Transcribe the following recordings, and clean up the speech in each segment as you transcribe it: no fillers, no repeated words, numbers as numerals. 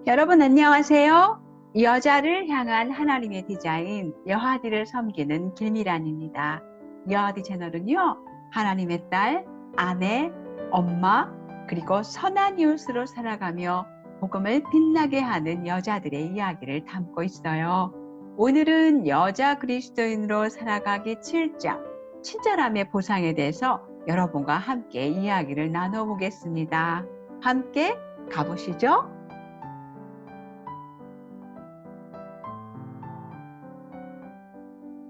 여러분 안녕하세요. 여자를 향한 하나님의 디자인 여하디를 섬기는 길미란입니다. 여하디 채널은요, 하나님의 딸, 아내, 엄마, 그리고 선한 이웃으로 살아가며 복음을 빛나게 하는 여자들의 이야기를 담고 있어요. 오늘은 여자 그리스도인으로 살아가기 7장 친절함의 보상에 대해서 여러분과 함께 이야기를 나눠보겠습니다. 함께 가보시죠.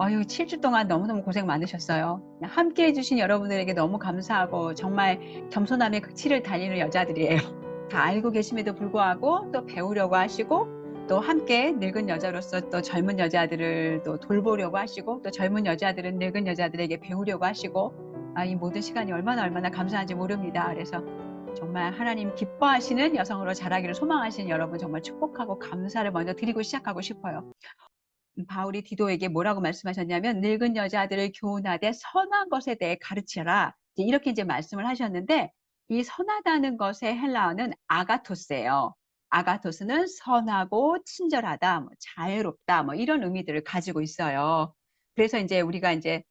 어유 7주 동안 너무너무 고생 많으셨어요. 함께 해주신 여러분들에게 너무 감사하고 정말 겸손함의 극치를 달리는 여자들이에요. 다 알고 계심에도 불구하고 또 배우려고 하시고 또 함께 늙은 여자로서 또 젊은 여자들을 또 돌보려고 하시고 또 젊은 여자들은 늙은 여자들에게 배우려고 하시고 이 모든 시간이 얼마나 감사한지 모릅니다. 그래서 정말 하나님 기뻐하시는 여성으로 자라기를 소망하시는 여러분 정말 축복하고 감사를 먼저 드리고 시작하고 싶어요. 바울이 디도에게 뭐라고 말씀하셨냐면 늙은 여자들을 교훈하되 선한 것에 대해 가르치라 이렇게 이제 말씀을 하셨는데 이 선하다는 것의 헬라어는 아가토스예요. 아가토스는 선하고 친절하다, 자애롭다 이런 의미들을 가지고 있어요. 그래서 이제 우리가 이제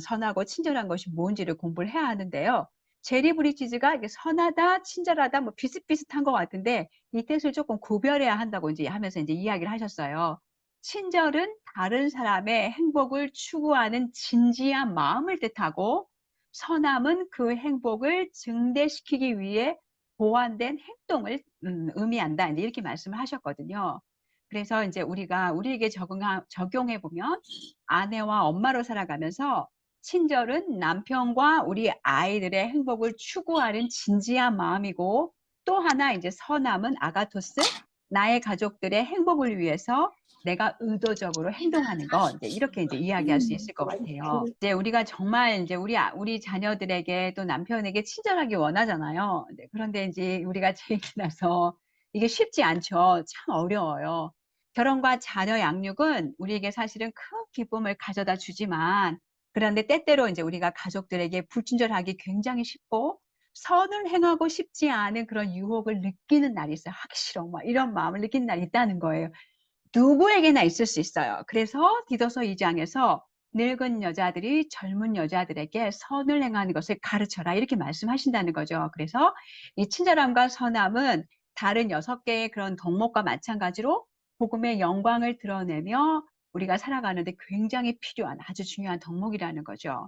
선하고 친절한 것이 뭔지를 공부를 해야 하는데요. 제리 브리지즈가 이게 선하다, 친절하다 비슷비슷한 것 같은데 이 뜻을 조금 구별해야 한다고 이제 하면서 이제 이야기를 하셨어요. 친절은 다른 사람의 행복을 추구하는 진지한 마음을 뜻하고 선함은 그 행복을 증대시키기 위해 보완된 행동을 의미한다. 이제 이렇게 말씀을 하셨거든요. 그래서 이제 우리가 우리에게 적용해 보면 아내와 엄마로 살아가면서 친절은 남편과 우리 아이들의 행복을 추구하는 진지한 마음이고 또 하나 이제 선함은 아가토스, 나의 가족들의 행복을 위해서 내가 의도적으로 행동하는 거 이렇게 이제 이야기할 수 있을 것 같아요. 이제 우리가 정말 이제 우리 자녀들에게 또 남편에게 친절하게 원하잖아요. 그런데 이제 우리가 제일 나서 이게 쉽지 않죠. 참 어려워요. 결혼과 자녀 양육은 우리에게 사실은 큰 기쁨을 가져다 주지만 그런데 때때로 이제 우리가 가족들에게 불친절하기 굉장히 쉽고 선을 행하고 싶지 않은 그런 유혹을 느끼는 날이 있어요. 하기 싫어. 이런 마음을 느끼는 날이 있다는 거예요. 누구에게나 있을 수 있어요. 그래서 디도서 2장에서 늙은 여자들이 젊은 여자들에게 선을 행하는 것을 가르쳐라 이렇게 말씀하신다는 거죠. 그래서 이 친절함과 선함은 다른 6개의 그런 덕목과 마찬가지로 복음의 영광을 드러내며 우리가 살아가는데 굉장히 필요한 아주 중요한 덕목이라는 거죠.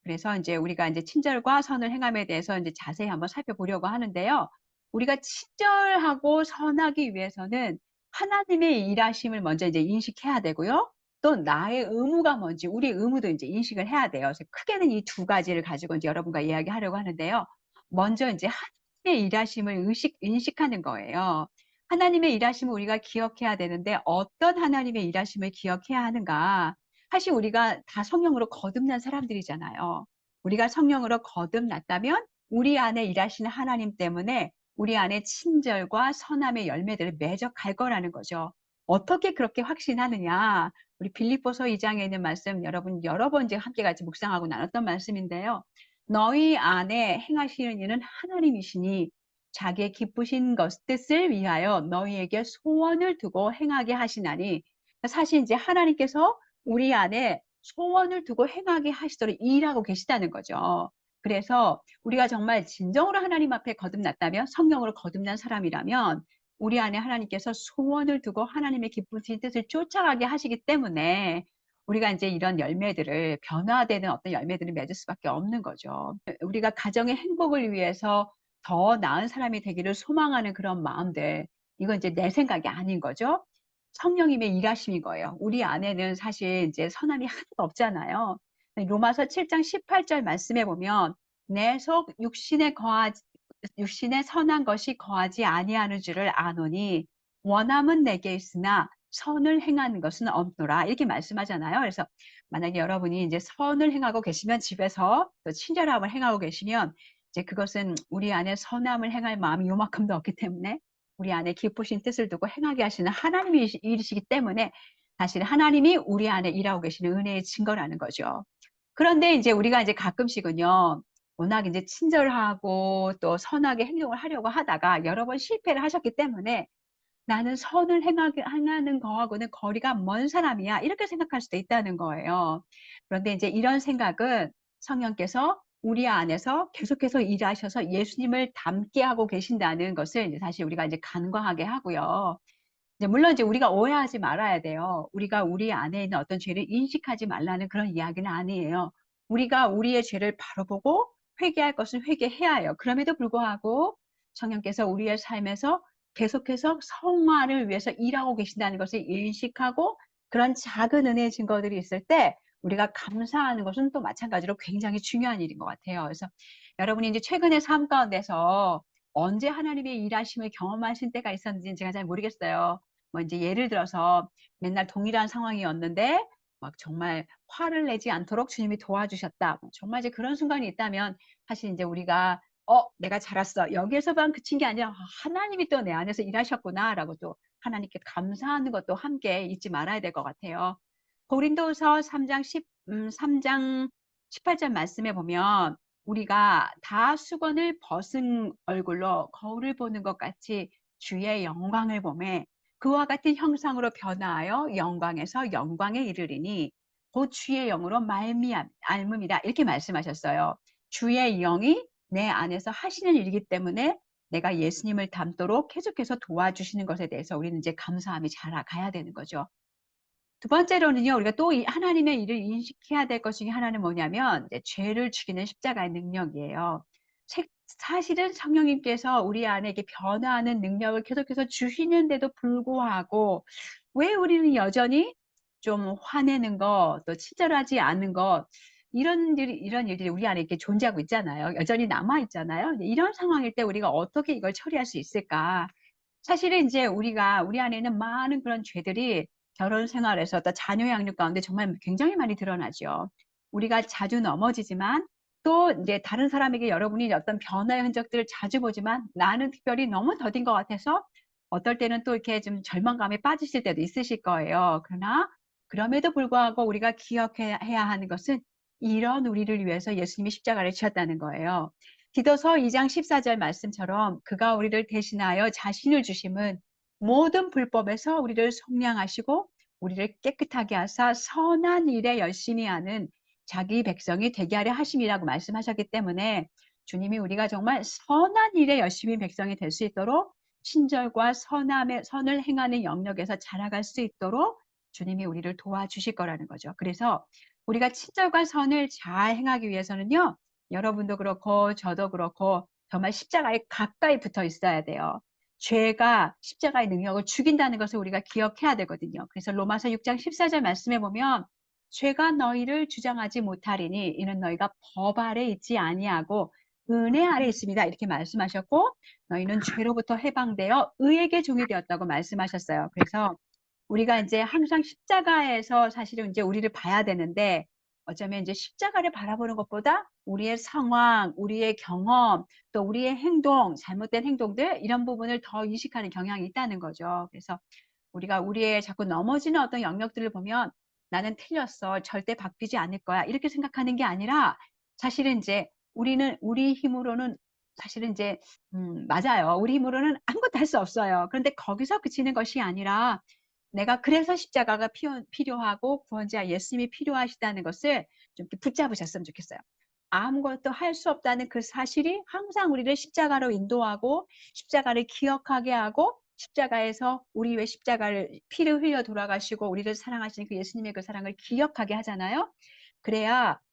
그래서 이제 우리가 이제 친절과 선을 행함에 대해서 이제 자세히 한번 살펴보려고 하는데요. 우리가 친절하고 선하기 위해서는 하나님의 일하심을 먼저 이제 인식해야 되고요. 또 나의 의무가 뭔지 우리 의무도 이제 인식을 해야 돼요. 그래서 크게는 이 두 가지를 가지고 이제 여러분과 이야기하려고 하는데요. 먼저 이제 하나님의 일하심을 인식하는 거예요. 하나님의 일하심을 우리가 기억해야 되는데 어떤 하나님의 일하심을 기억해야 하는가? 사실 우리가 다 성령으로 거듭난 사람들이잖아요. 우리가 성령으로 거듭났다면 우리 안에 일하시는 하나님 때문에 우리 안에 친절과 선함의 열매들을 맺어 갈 거라는 거죠. 어떻게 그렇게 확신하느냐? 우리 빌립보서 2장에 있는 말씀 여러분 여러 번 이제 함께 같이 묵상하고 나눴던 말씀인데요. 너희 안에 행하시는 이는 하나님이시니 자기의 기쁘신 뜻을 위하여 너희에게 소원을 두고 행하게 하시나니 사실 이제 하나님께서 우리 안에 소원을 두고 행하게 하시도록 일하고 계시다는 거죠. 그래서 우리가 정말 진정으로 하나님 앞에 거듭났다면 성령으로 거듭난 사람이라면 우리 안에 하나님께서 소원을 두고 하나님의 기쁘신 뜻을 쫓아가게 하시기 때문에 우리가 이제 이런 열매들을 변화되는 어떤 열매들을 맺을 수밖에 없는 거죠. 우리가 가정의 행복을 위해서 더 나은 사람이 되기를 소망하는 그런 마음들 이건 이제 내 생각이 아닌 거죠. 성령님의 일하심인 거예요. 우리 안에는 사실 이제 선함이 하나도 없잖아요. 로마서 7장 18절 말씀해 보면 내 속 육신에 선한 것이 거하지 아니하는 줄을 아노니 원함은 내게 있으나 선을 행하는 것은 없노라 이렇게 말씀하잖아요. 그래서 만약에 여러분이 이제 선을 행하고 계시면 집에서 또 친절함을 행하고 계시면 이제 그것은 우리 안에 선함을 행할 마음이 요만큼도 없기 때문에 우리 안에 기쁘신 뜻을 두고 행하게 하시는 하나님이시기 때문에 사실 하나님이 우리 안에 일하고 계시는 은혜의 증거라는 거죠. 그런데 이제 우리가 이제 가끔씩은요, 워낙 이제 친절하고 또 선하게 행동을 하려고 하다가 여러 번 실패를 하셨기 때문에 나는 선을 행하는 거하고는 거리가 먼 사람이야. 이렇게 생각할 수도 있다는 거예요. 그런데 이제 이런 생각은 성령께서 우리 안에서 계속해서 일하셔서 예수님을 닮게 하고 계신다는 것을 이제 사실 우리가 이제 간과하게 하고요. 이제 물론 이제 우리가 오해하지 말아야 돼요. 우리가 우리 안에 있는 어떤 죄를 인식하지 말라는 그런 이야기는 아니에요. 우리가 우리의 죄를 바로 보고 회개할 것은 회개해야 해요. 그럼에도 불구하고 성령께서 우리의 삶에서 계속해서 성화를 위해서 일하고 계신다는 것을 인식하고 그런 작은 은혜의 증거들이 있을 때 우리가 감사하는 것은 또 마찬가지로 굉장히 중요한 일인 것 같아요. 그래서 여러분이 이제 최근의 삶 가운데서 언제 하나님의 일하심을 경험하신 때가 있었는지는 제가 잘 모르겠어요. 뭐 이제 예를 들어서 맨날 동일한 상황이었는데 막 정말 화를 내지 않도록 주님이 도와주셨다. 정말 이제 그런 순간이 있다면 사실 이제 우리가 내가 잘했어. 여기에서만 그친 게 아니라 하나님이 또 내 안에서 일하셨구나라고 또 하나님께 감사하는 것도 함께 잊지 말아야 될 것 같아요. 고린도서 3장 3장 18절 말씀에 보면 우리가 다 수건을 벗은 얼굴로 거울을 보는 것 같이 주의 영광을 보매 그와 같은 형상으로 변화하여 영광에서 영광에 이르리니 곧 주의 영으로 말미암음이라 이렇게 말씀하셨어요. 주의 영이 내 안에서 하시는 일이기 때문에 내가 예수님을 닮도록 계속해서 도와주시는 것에 대해서 우리는 이제 감사함이 자라가야 되는 거죠. 두 번째로는요, 우리가 또 하나님의 일을 인식해야 될 것 중에 하나는 뭐냐면 이제 죄를 죽이는 십자가의 능력이에요. 사실은 성령님께서 우리 안에 이렇게 변화하는 능력을 계속해서 주시는데도 불구하고 왜 우리는 여전히 좀 화내는 것, 또 친절하지 않은 것 이런 일들이 우리 안에 이렇게 존재하고 있잖아요. 여전히 남아 있잖아요. 이런 상황일 때 우리가 어떻게 이걸 처리할 수 있을까? 사실은 이제 우리가 우리 안에 있는 많은 그런 죄들이 결혼 생활에서 또 자녀 양육 가운데 정말 굉장히 많이 드러나죠. 우리가 자주 넘어지지만 또 이제 다른 사람에게 여러분이 어떤 변화의 흔적들을 자주 보지만 나는 특별히 너무 더딘 것 같아서 어떨 때는 또 이렇게 좀 절망감에 빠지실 때도 있으실 거예요. 그러나 그럼에도 불구하고 우리가 기억해야 하는 것은 이런 우리를 위해서 예수님이 십자가를 지셨다는 거예요. 디도서 2장 14절 말씀처럼 그가 우리를 대신하여 자신을 주심은 모든 불법에서 우리를 속량하시고 우리를 깨끗하게 하사 선한 일에 열심히 하는 자기 백성이 되게 하려 하심이라고 말씀하셨기 때문에 주님이 우리가 정말 선한 일에 열심히 백성이 될 수 있도록 친절과 선을 행하는 영역에서 자라갈 수 있도록 주님이 우리를 도와주실 거라는 거죠. 그래서 우리가 친절과 선을 잘 행하기 위해서는요. 여러분도 그렇고 저도 그렇고 정말 십자가에 가까이 붙어 있어야 돼요. 죄가 십자가의 능력을 죽인다는 것을 우리가 기억해야 되거든요. 그래서 로마서 6장 14절 말씀에 보면 죄가 너희를 주장하지 못하리니 이는 너희가 법 아래 있지 아니하고 은혜 아래 있습니다. 이렇게 말씀하셨고 너희는 죄로부터 해방되어 의에게 종이 되었다고 말씀하셨어요. 그래서 우리가 이제 항상 십자가에서 사실은 이제 우리를 봐야 되는데 어쩌면 이제 십자가를 바라보는 것보다 우리의 상황, 우리의 경험, 또 우리의 행동, 잘못된 행동들 이런 부분을 더 인식하는 경향이 있다는 거죠. 그래서 우리가 우리의 자꾸 넘어지는 어떤 영역들을 보면 나는 틀렸어. 절대 바뀌지 않을 거야. 이렇게 생각하는 게 아니라 사실은 이제 우리는 우리 힘으로는 사실은 이제 맞아요. 우리 힘으로는 아무것도 할 수 없어요. 그런데 거기서 그치는 것이 아니라 내가 그래서 십자가가 필요하고 구원자 예수님이 필요하시다는 것을 좀 이렇게 붙잡으셨으면 좋겠어요. 아무것도 할 수 없다는 그 사실이 항상 우리를 십자가로 인도하고 십자가를 기억하게 하고 십자가에서 우리 왜 십자가를 피를 흘려 돌아가시고 우리를 사랑하시는 그 예수님의 그 사랑을 기억하게 하잖아요. 그래서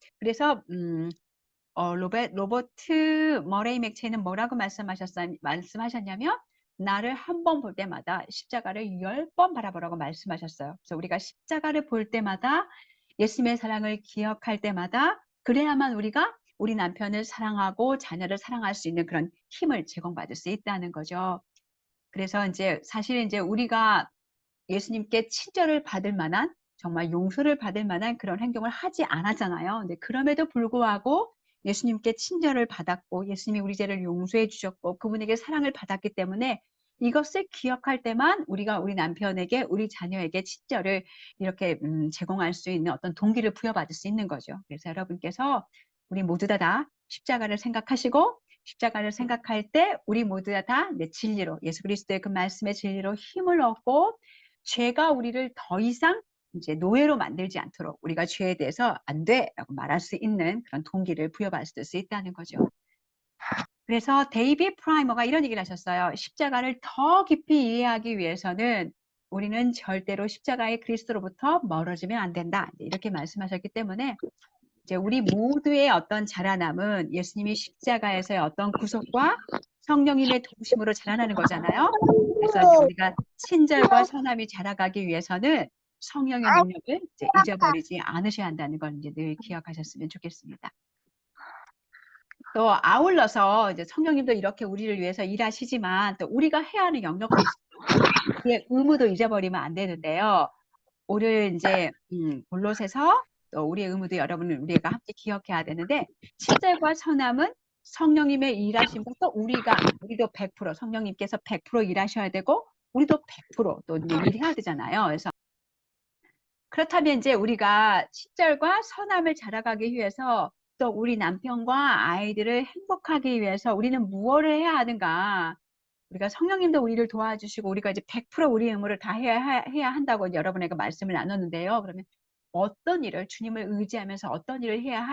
로버트 머레이 맥체는 뭐라고 말씀하셨냐면 나를 한 번 볼 때마다 십자가를 10번 바라보라고 말씀하셨어요. 그래서 우리가 십자가를 볼 때마다 예수님의 사랑을 기억할 때마다 그래야만 우리가 우리 남편을 사랑하고 자녀를 사랑할 수 있는 그런 힘을 제공받을 수 있다는 거죠. 그래서 이제 사실 이제 우리가 예수님께 친절을 받을 만한 정말 용서를 받을 만한 그런 행동을 하지 않았잖아요. 근데 그럼에도 불구하고 예수님께 친절을 받았고 예수님이 우리 죄를 용서해 주셨고 그분에게 사랑을 받았기 때문에 이것을 기억할 때만 우리가 우리 남편에게 우리 자녀에게 친절을 이렇게 제공할 수 있는 어떤 동기를 부여받을 수 있는 거죠. 그래서 여러분께서 우리 모두 다 십자가를 생각하시고 십자가를 생각할 때 우리 모두가 다 진리로 예수 그리스도의 그 말씀의 진리로 힘을 얻고 죄가 우리를 더 이상 이제 노예로 만들지 않도록 우리가 죄에 대해서 안 돼라고 말할 수 있는 그런 동기를 부여받을 수 있다는 거죠. 그래서 데이비드 프라이머가 이런 얘기를 하셨어요. 십자가를 더 깊이 이해하기 위해서는 우리는 절대로 십자가의 그리스도로부터 멀어지면 안 된다. 이렇게 말씀하셨기 때문에 이제 우리 모두의 어떤 자라남은 예수님이 십자가에서의 어떤 구속과 성령님의 도우심으로 자라나는 거잖아요. 그래서 이제 우리가 친절과 선함이 자라가기 위해서는 성령의 능력을 이제 잊어버리지 않으셔야 한다는 걸 이제 늘 기억하셨으면 좋겠습니다. 또 아울러서 이제 성령님도 이렇게 우리를 위해서 일하시지만 또 우리가 해야 하는 영역도 있어요. 우리의 의무도 잊어버리면 안 되는데요. 오늘 이제 골로새서 또 우리의 의무도 여러분은 우리가 함께 기억해야 되는데 친절과 선함은 성령님의 일하심과 또 우리도 100% 성령님께서 100% 일하셔야 되고 우리도 100%또 이제 일해야 되잖아요. 그래서 그렇다면 이제 우리가 친절과 선함을 자라가기 위해서 또 우리 남편과 아이들을 행복하기 위해서 우리는 무엇을 해야 하는가? 우리가 성령님도 우리를 도와주시고 우리가 이제 100% 우리의 의무를 다 해야 한다고 여러분에게 말씀을 나눴는데요. 그러면 어떤 일을 주님을 의지하면서 어떤 일을 해야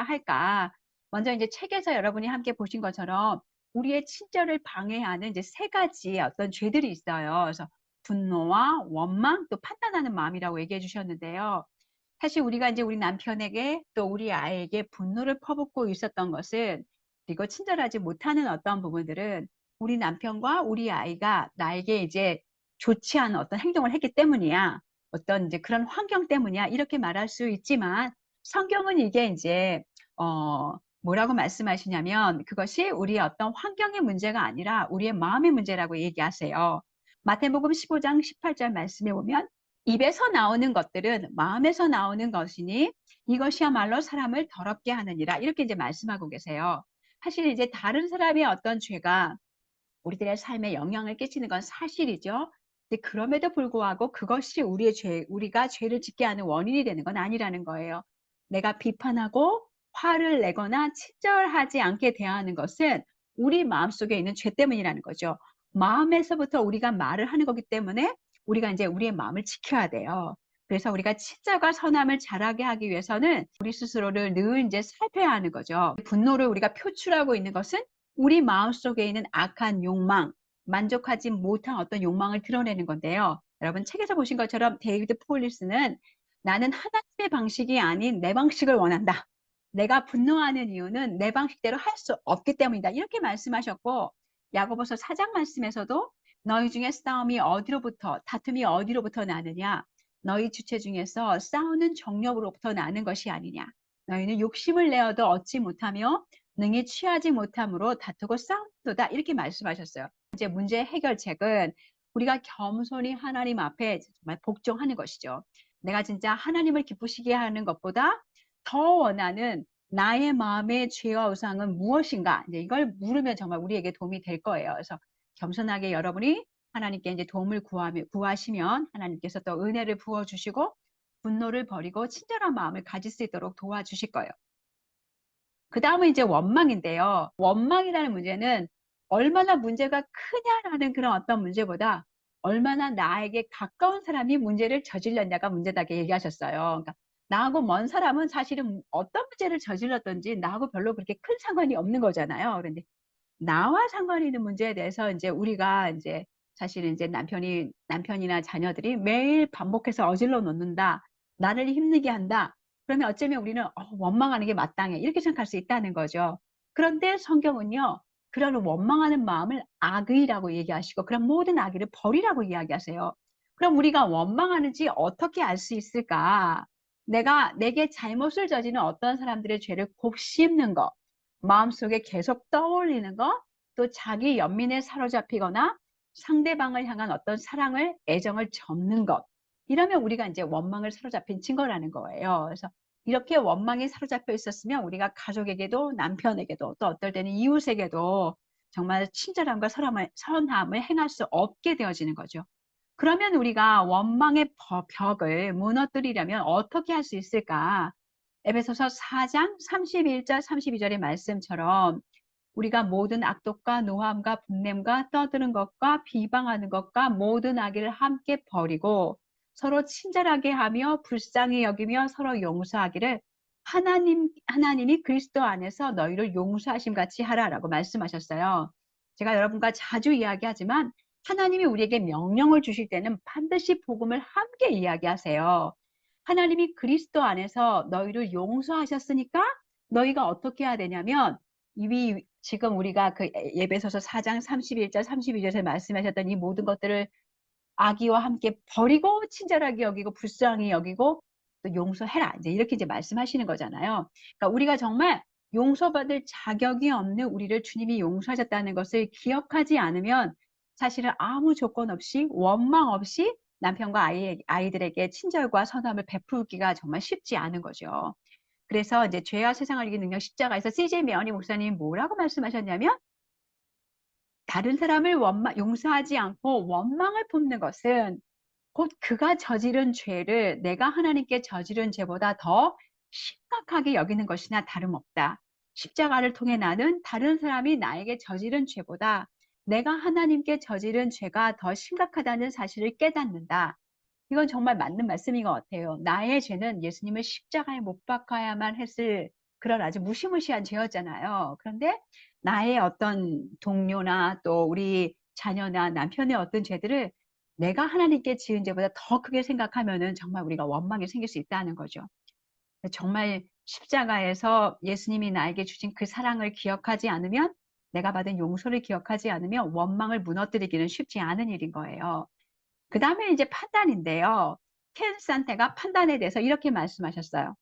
할까? 먼저 이제 책에서 여러분이 함께 보신 것처럼 우리의 친절을 방해하는 이제 세 가지의 어떤 죄들이 있어요. 그래서 분노와 원망 또 판단하는 마음이라고 얘기해 주셨는데요. 사실 우리가 이제 우리 남편에게 또 우리 아이에게 분노를 퍼붓고 있었던 것은 그리고 친절하지 못하는 어떤 부분들은 우리 남편과 우리 아이가 나에게 이제 좋지 않은 어떤 행동을 했기 때문이야. 어떤 이제 그런 환경 때문이야. 이렇게 말할 수 있지만 성경은 이게 이제 뭐라고 말씀하시냐면 그것이 우리의 어떤 환경의 문제가 아니라 우리의 마음의 문제라고 얘기하세요. 마태복음 15장 18절 말씀에 보면 입에서 나오는 것들은 마음에서 나오는 것이니 이것이야말로 사람을 더럽게 하느니라 이렇게 이제 말씀하고 계세요. 사실 이제 다른 사람의 어떤 죄가 우리들의 삶에 영향을 끼치는 건 사실이죠. 근데 그럼에도 불구하고 그것이 우리가 죄를 짓게 하는 원인이 되는 건 아니라는 거예요. 내가 비판하고 화를 내거나 친절하지 않게 대하는 것은 우리 마음속에 있는 죄 때문이라는 거죠. 마음에서부터 우리가 말을 하는 거기 때문에 우리가 이제 우리의 마음을 지켜야 돼요. 그래서 우리가 친절과 선함을 자라게 하기 위해서는 우리 스스로를 늘 이제 살펴야 하는 거죠. 분노를 우리가 표출하고 있는 것은 우리 마음속에 있는 악한 욕망, 만족하지 못한 어떤 욕망을 드러내는 건데요. 여러분 책에서 보신 것처럼 데이비드 폴리스는 나는 하나님의 방식이 아닌 내 방식을 원한다. 내가 분노하는 이유는 내 방식대로 할 수 없기 때문이다. 이렇게 말씀하셨고 야고보서 4장 말씀에서도 너희 중에 다툼이 어디로부터 나느냐? 너희 주체 중에서 싸우는 정욕으로부터 나는 것이 아니냐? 너희는 욕심을 내어도 얻지 못하며 능히 취하지 못함으로 다투고 싸움도다 이렇게 말씀하셨어요. 이제 문제 해결책은 우리가 겸손히 하나님 앞에 정말 복종하는 것이죠. 내가 진짜 하나님을 기쁘시게 하는 것보다 더 원하는 나의 마음의 죄와 우상은 무엇인가? 이제 이걸 물으면 정말 우리에게 도움이 될 거예요. 그래서 겸손하게 여러분이 하나님께 이제 도움을 구하시면 하나님께서 또 은혜를 부어주시고 분노를 버리고 친절한 마음을 가질 수 있도록 도와주실 거예요. 그 다음은 이제 원망인데요. 원망이라는 문제는 얼마나 문제가 크냐라는 그런 어떤 문제보다 얼마나 나에게 가까운 사람이 문제를 저질렀냐가 문제다게 얘기하셨어요. 그러니까 나하고 먼 사람은 사실은 어떤 문제를 저질렀든지 나하고 별로 그렇게 큰 상관이 없는 거잖아요. 그런데 나와 상관이 있는 문제에 대해서 이제 우리가 이제 사실은 이제 남편이나 자녀들이 매일 반복해서 어질러 놓는다. 나를 힘들게 한다. 그러면 어쩌면 우리는 원망하는 게 마땅해. 이렇게 생각할 수 있다는 거죠. 그런데 성경은요. 그런 원망하는 마음을 악의라고 얘기하시고 그런 모든 악의를 버리라고 이야기하세요. 그럼 우리가 원망하는지 어떻게 알 수 있을까? 내게 잘못을 저지른 어떤 사람들의 죄를 곱씹는 것. 마음속에 계속 떠올리는 것, 또 자기 연민에 사로잡히거나 상대방을 향한 어떤 사랑을, 애정을 접는 것. 이러면 우리가 이제 원망을 사로잡힌 증거라는 거예요. 그래서 이렇게 원망에 사로잡혀 있었으면 우리가 가족에게도 남편에게도 또 어떨 때는 이웃에게도 정말 친절함과 선함을 행할 수 없게 되어지는 거죠. 그러면 우리가 원망의 벽을 무너뜨리려면 어떻게 할 수 있을까? 에베소서 4장 31절 32절의 말씀처럼 우리가 모든 악독과 노함과 분냄과 떠드는 것과 비방하는 것과 모든 악의를 함께 버리고 서로 친절하게 하며 불쌍히 여기며 서로 용서하기를 하나님이 그리스도 안에서 너희를 용서하심 같이 하라라고 말씀하셨어요. 제가 여러분과 자주 이야기하지만 하나님이 우리에게 명령을 주실 때는 반드시 복음을 함께 이야기하세요. 하나님이 그리스도 안에서 너희를 용서하셨으니까 너희가 어떻게 해야 되냐면 이미 지금 우리가 그 에베소서 4장 31절 32절에 말씀하셨던 이 모든 것들을 악의와 함께 버리고 친절하게 여기고 불쌍히 여기고 또 용서해라. 이렇게 말씀하시는 거잖아요. 그러니까 우리가 정말 용서받을 자격이 없는 우리를 주님이 용서하셨다는 것을 기억하지 않으면 사실은 아무 조건 없이 원망 없이 남편과 아이들에게 친절과 선함을 베풀기가 정말 쉽지 않은 거죠. 그래서 이제 죄와 세상을 이기는 능력 십자가에서 C.J. 메어니 목사님이 뭐라고 말씀하셨냐면 다른 사람을 용서하지 않고 원망을 품는 것은 곧 그가 저지른 죄를 내가 하나님께 저지른 죄보다 더 심각하게 여기는 것이나 다름없다. 십자가를 통해 나는 다른 사람이 나에게 저지른 죄보다 내가 하나님께 저지른 죄가 더 심각하다는 사실을 깨닫는다. 이건 정말 맞는 말씀인 것 같아요. 나의 죄는 예수님을 십자가에 못 박아야만 했을 그런 아주 무시무시한 죄였잖아요. 그런데 나의 어떤 동료나 또 우리 자녀나 남편의 어떤 죄들을 내가 하나님께 지은 죄보다 더 크게 생각하면은 정말 우리가 원망이 생길 수 있다는 거죠. 정말 십자가에서 예수님이 나에게 주신 그 사랑을 기억하지 않으면 내가 받은 용서를 기억하지 않으면 원망을 무너뜨리기는 쉽지 않은 일인 거예요. 그 다음에 이제 판단인데요. 켄 산테가 판단에 대해서 이렇게 말씀하셨어요.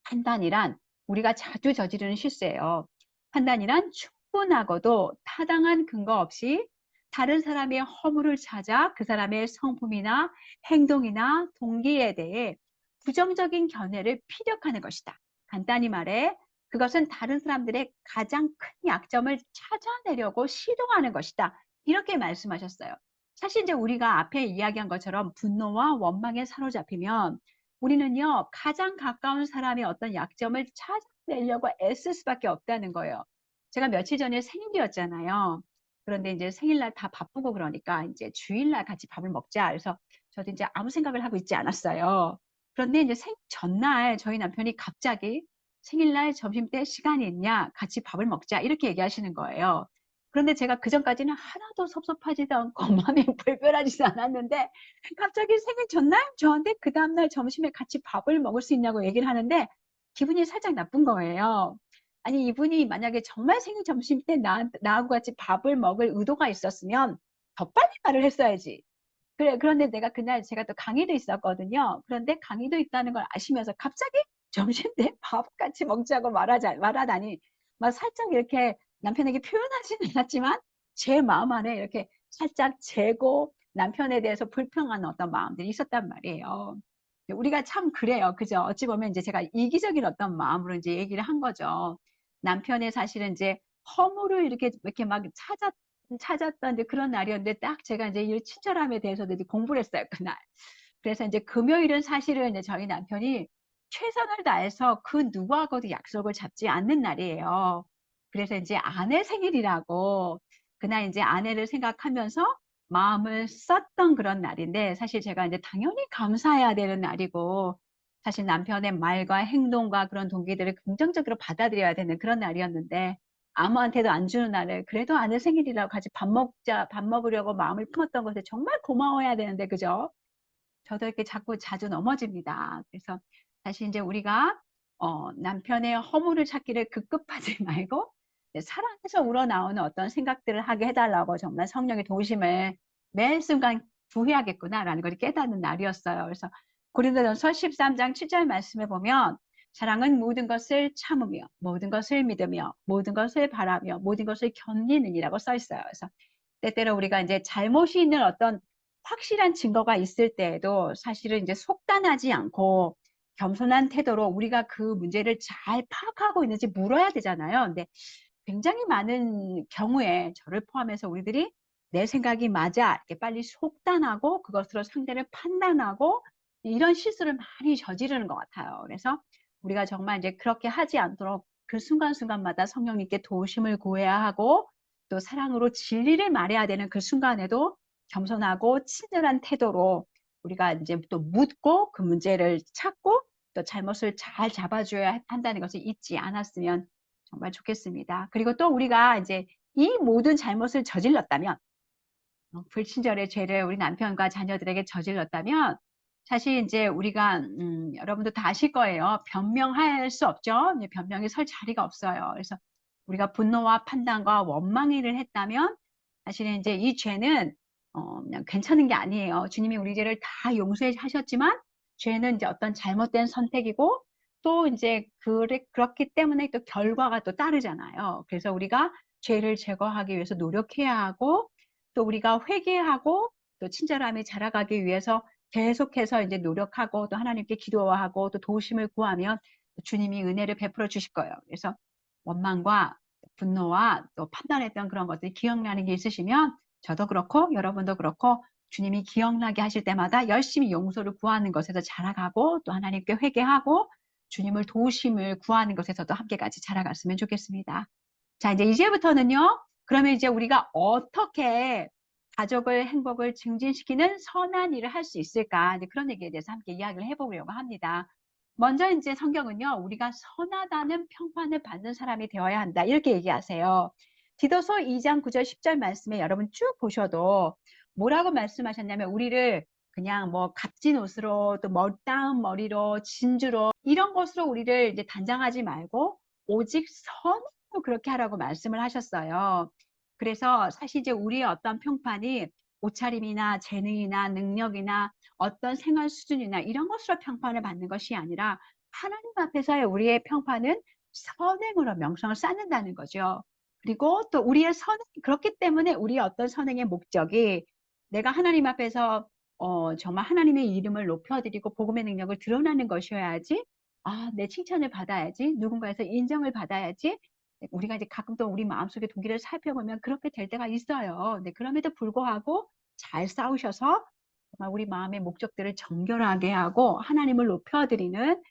판단이란 우리가 자주 저지르는 실수예요. 판단이란 충분하고도 타당한 근거 없이 다른 사람의 허물을 찾아 그 사람의 성품이나 행동이나 동기에 대해 부정적인 견해를 피력하는 것이다. 간단히 말해 그것은 다른 사람들의 가장 큰 약점을 찾아내려고 시도하는 것이다. 이렇게 말씀하셨어요. 사실 이제 우리가 앞에 이야기한 것처럼 분노와 원망에 사로잡히면 우리는요, 가장 가까운 사람의 어떤 약점을 찾아내려고 애쓸 수밖에 없다는 거예요. 제가 며칠 전에 생일이었잖아요. 그런데 이제 생일날 다 바쁘고 그러니까 이제 주일날 같이 밥을 먹자. 그래서 저도 이제 아무 생각을 하고 있지 않았어요. 그런데 이제 전날 저희 남편이 갑자기 생일날 점심때 시간이 있냐? 같이 밥을 먹자. 이렇게 얘기하시는 거예요. 그런데 제가 그전까지는 하나도 섭섭하지도 않고 마음이 불편하지도 않았는데 갑자기 생일 전날 저한테 그 다음날 점심에 같이 밥을 먹을 수 있냐고 얘기를 하는데 기분이 살짝 나쁜 거예요. 아니 이분이 만약에 정말 생일 점심 때 나하고 같이 밥을 먹을 의도가 있었으면 더 빨리 말을 했어야지. 그런데 내가 그날 제가 또 강의도 있었거든요. 그런데 강의도 있다는 걸 아시면서 갑자기 점심 때 밥 같이 먹자고 말하다니 막 살짝 이렇게 남편에게 표현하지는 않았지만 제 마음 안에 이렇게 살짝 재고 남편에 대해서 불평하는 어떤 마음들이 있었단 말이에요. 우리가 참 그래요. 그죠? 어찌 보면 이제 제가 이기적인 어떤 마음으로 이제 얘기를 한 거죠. 남편의 사실은 이제 허물을 이렇게 막 찾았던 이제 그런 날이었는데 딱 제가 이제 이 친절함에 대해서도 이제 공부를 했어요, 그날. 그래서 이제 금요일은 사실은 이제 저희 남편이 최선을 다해서 그 누구하고도 약속을 잡지 않는 날이에요. 그래서 이제 아내 생일이라고 그날 이제 아내를 생각하면서 마음을 썼던 그런 날인데 사실 제가 이제 당연히 감사해야 되는 날이고 사실 남편의 말과 행동과 그런 동기들을 긍정적으로 받아들여야 되는 그런 날이었는데 아무한테도 안 주는 날을 그래도 아내 생일이라고 같이 밥 먹으려고 마음을 품었던 것에 정말 고마워해야 되는데 그죠? 저도 이렇게 자주 넘어집니다. 그래서 사실 이제 우리가 남편의 허물을 찾기를 급급하지 말고 사랑해서 우러나오는 어떤 생각들을 하게 해달라고 정말 성령의 도우심을 매 순간 구해야겠구나라는 걸 깨닫는 날이었어요. 그래서 고린도전서 13장 7절 말씀에 보면 사랑은 모든 것을 참으며 모든 것을 믿으며 모든 것을 바라며 모든 것을 견디는이라고 써 있어요. 그래서 때때로 우리가 이제 잘못이 있는 어떤 확실한 증거가 있을 때에도 사실은 이제 속단하지 않고 겸손한 태도로 우리가 그 문제를 잘 파악하고 있는지 물어야 되잖아요. 근데 굉장히 많은 경우에 저를 포함해서 우리들이 내 생각이 맞아 이렇게 빨리 속단하고 그것으로 상대를 판단하고 이런 실수를 많이 저지르는 것 같아요. 그래서 우리가 정말 이제 그렇게 하지 않도록 그 순간순간마다 성령님께 도우심을 구해야 하고 또 사랑으로 진리를 말해야 되는 그 순간에도 겸손하고 친절한 태도로 우리가 이제 또 묻고 그 문제를 찾고 또 잘못을 잘 잡아줘야 한다는 것을 잊지 않았으면 정말 좋겠습니다. 그리고 또 우리가 이제 이 모든 잘못을 저질렀다면 불친절의 죄를 우리 남편과 자녀들에게 저질렀다면 사실 이제 우리가 여러분도 다 아실 거예요. 변명할 수 없죠. 변명이 설 자리가 없어요. 그래서 우리가 분노와 판단과 원망을 했다면 사실은 이제 이 죄는 그냥 괜찮은 게 아니에요. 주님이 우리 죄를 다 용서해 하셨지만 죄는 이제 어떤 잘못된 선택이고 또 이제 그렇기 때문에 또 결과가 또 따르잖아요. 그래서 우리가 죄를 제거하기 위해서 노력해야 하고 또 우리가 회개하고 또 친절함이 자라가기 위해서 계속해서 이제 노력하고 또 하나님께 기도하고 또 도우심을 구하면 주님이 은혜를 베풀어 주실 거예요. 그래서 원망과 분노와 또 판단했던 그런 것들이 기억나는 게 있으시면 저도 그렇고 여러분도 그렇고 주님이 기억나게 하실 때마다 열심히 용서를 구하는 것에서 자라가고 또 하나님께 회개하고 주님을 도우심을 구하는 것에서도 함께 같이 자라갔으면 좋겠습니다. 자, 이제부터는요. 그러면 이제 우리가 어떻게 가족을 행복을 증진시키는 선한 일을 할 수 있을까? 이제 그런 얘기에 대해서 함께 이야기를 해보려고 합니다. 먼저 이제 성경은요, 우리가 선하다는 평판을 받는 사람이 되어야 한다. 이렇게 얘기하세요. 디도서 2장 9절 10절 말씀에 여러분 쭉 보셔도 뭐라고 말씀하셨냐면 우리를 그냥 뭐 값진 옷으로 또 멋다운 머리로 진주로 이런 것으로 우리를 이제 단장하지 말고 오직 선으로 그렇게 하라고 말씀을 하셨어요. 그래서 사실 이제 우리의 어떤 평판이 옷차림이나 재능이나 능력이나 어떤 생활 수준이나 이런 것으로 평판을 받는 것이 아니라 하나님 앞에서의 우리의 평판은 선행으로 명성을 쌓는다는 거죠. 그리고 또 우리의 선행, 그렇기 때문에 우리의 어떤 선행의 목적이 내가 하나님 앞에서 정말 하나님의 이름을 높여드리고 복음의 능력을 드러나는 것이어야지 내 칭찬을 받아야지 누군가에서 인정을 받아야지 우리가 이제 가끔 또 우리 마음속의 동기를 살펴보면 그렇게 될 때가 있어요. 근데 그럼에도 불구하고 잘 싸우셔서 정말 우리 마음의 목적들을 정결하게 하고 하나님을 높여드리는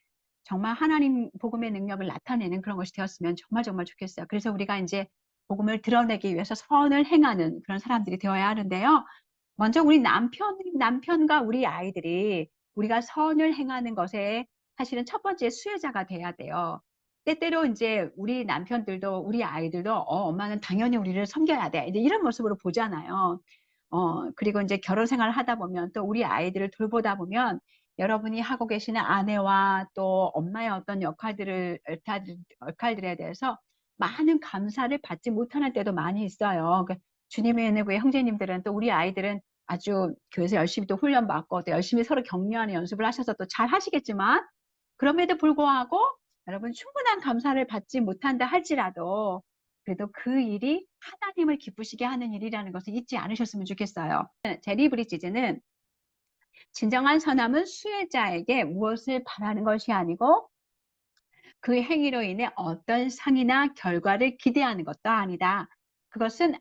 정말 하나님 복음의 능력을 나타내는 그런 것이 되었으면 정말 정말 좋겠어요. 그래서 우리가 이제 복음을 드러내기 위해서 선을 행하는 그런 사람들이 되어야 하는데요. 먼저 우리 남편과 우리 아이들이 우리가 선을 행하는 것에 사실은 첫 번째 수혜자가 돼야 돼요. 때때로 이제 우리 남편들도 우리 아이들도 엄마는 당연히 우리를 섬겨야 돼. 이제 이런 모습으로 보잖아요. 그리고 이제 결혼 생활을 하다 보면 또 우리 아이들을 돌보다 보면 여러분이 하고 계시는 아내와 또 엄마의 어떤 역할들에 대해서 많은 감사를 받지 못하는 때도 많이 있어요. 주님의 은혜구의 형제님들은 또 우리 아이들은 아주 교회에서 열심히 또 훈련받고 또 열심히 서로 격려하는 연습을 하셔서 또 잘 하시겠지만 그럼에도 불구하고 여러분 충분한 감사를 받지 못한다 할지라도 그래도 그 일이 하나님을 기쁘시게 하는 일이라는 것을 잊지 않으셨으면 좋겠어요. 제리 브리지즈는 진정한 선함은 수혜자에게 무엇을 바라는 것이 아니고 그 행위로 인해 어떤 상이나 결과를 기대하는 것도 아니다. 그것은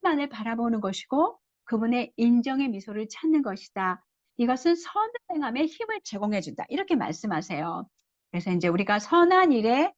하나님만을 바라보는 것이고 그분의 인정의 미소를 찾는 것이다. 이것은 선을 행함에 힘을 제공해 준다. 이렇게 말씀하세요. 그래서 이제 우리가 선한 일에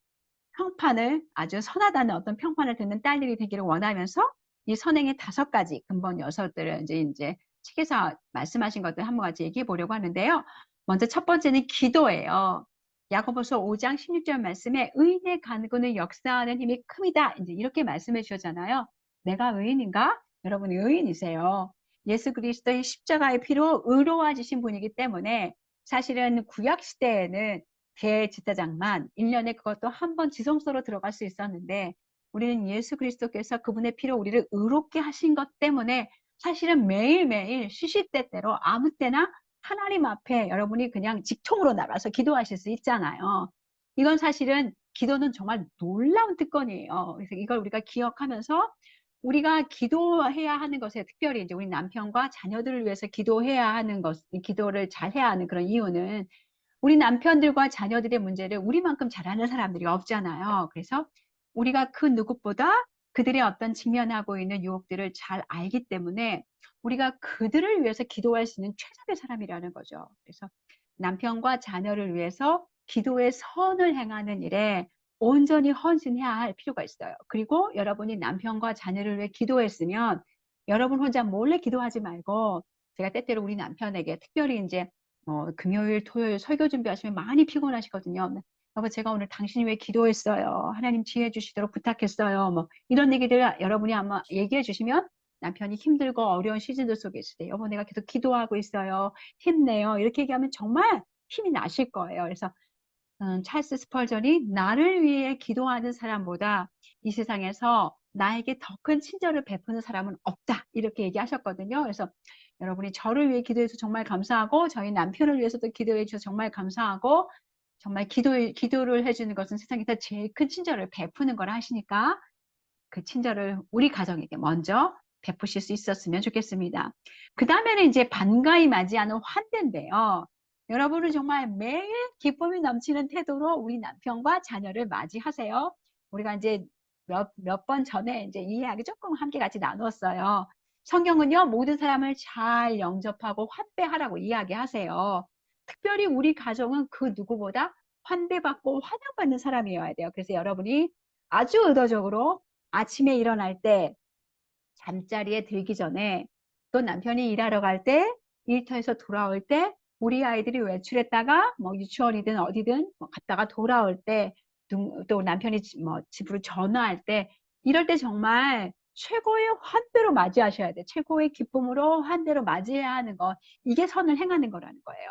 평판을 아주 선하다는 어떤 평판을 듣는 딸들이 되기를 원하면서 이 선행의 5가지 근본 요소들을 이제 책에서 말씀하신 것들 한번 같이 얘기해 보려고 하는데요. 먼저 첫 번째는 기도예요. 야고보서 5장 16절 말씀에 의인의 간구는 역사하는 힘이 큽니다. 이제 이렇게 말씀해 주셨잖아요. 내가 의인인가? 여러분이 의인이세요. 예수 그리스도의 십자가의 피로 의로워지신 분이기 때문에 사실은 구약 시대에는 대제사장만 1년에 그것도 한 번 지성소로 들어갈 수 있었는데 우리는 예수 그리스도께서 그분의 피로 우리를 의롭게 하신 것 때문에 사실은 매일매일 시시때때로 아무 때나 하나님 앞에 여러분이 그냥 직통으로 나가서 기도하실 수 있잖아요. 이건 사실은 기도는 정말 놀라운 특권이에요. 그래서 이걸 우리가 기억하면서 우리가 기도해야 하는 것에 특별히 이제 우리 남편과 자녀들을 위해서 기도해야 하는 것, 기도를 잘 해야 하는 그런 이유는 우리 남편들과 자녀들의 문제를 우리만큼 잘 아는 사람들이 없잖아요. 그래서 우리가 그 누구보다 그들의 어떤 직면하고 있는 유혹들을 잘 알기 때문에 우리가 그들을 위해서 기도할 수 있는 최적의 사람이라는 거죠. 그래서 남편과 자녀를 위해서 기도의 선을 행하는 일에 온전히 헌신해야 할 필요가 있어요. 그리고 여러분이 남편과 자녀를 위해 기도했으면 여러분 혼자 몰래 기도하지 말고, 제가 때때로 우리 남편에게 특별히 이제 금요일, 토요일 설교 준비하시면 많이 피곤하시거든요. 여보, 제가 오늘 당신 위해 기도했어요. 하나님 지혜 주시도록 부탁했어요. 뭐 이런 얘기들 여러분이 아마 얘기해 주시면 남편이 힘들고 어려운 시즌들 속에 있을 때, 여보, 내가 계속 기도하고 있어요. 힘내요. 이렇게 얘기하면 정말 힘이 나실 거예요. 그래서 찰스 스펄전이 나를 위해 기도하는 사람보다 이 세상에서 나에게 더 큰 친절을 베푸는 사람은 없다, 이렇게 얘기하셨거든요. 그래서 여러분이 저를 위해 기도해서 정말 감사하고, 저희 남편을 위해서도 기도해 주셔서 정말 감사하고, 정말 기도를 해주는 것은 세상에서 제일 큰 친절을 베푸는 걸 하시니까 그 친절을 우리 가정에게 먼저 베푸실 수 있었으면 좋겠습니다. 그 다음에는 이제 반가이 맞이하는 환대인데요. 여러분은 정말 매일 기쁨이 넘치는 태도로 우리 남편과 자녀를 맞이하세요. 우리가 이제 몇 번 전에 이제 이 이야기 조금 함께 같이 나누었어요. 성경은요, 모든 사람을 잘 영접하고 환대하라고 이야기하세요. 특별히 우리 가정은 그 누구보다 환대받고 환영받는 사람이어야 돼요. 그래서 여러분이 아주 의도적으로 아침에 일어날 때, 잠자리에 들기 전에, 또 남편이 일하러 갈 때, 일터에서 돌아올 때, 우리 아이들이 외출했다가 뭐 유치원이든 어디든 뭐 갔다가 돌아올 때, 또 남편이 뭐 집으로 전화할 때, 이럴 때 정말 최고의 환대로 맞이하셔야 돼. 최고의 기쁨으로 환대로 맞이해야 하는 거. 이게 선을 행하는 거라는 거예요.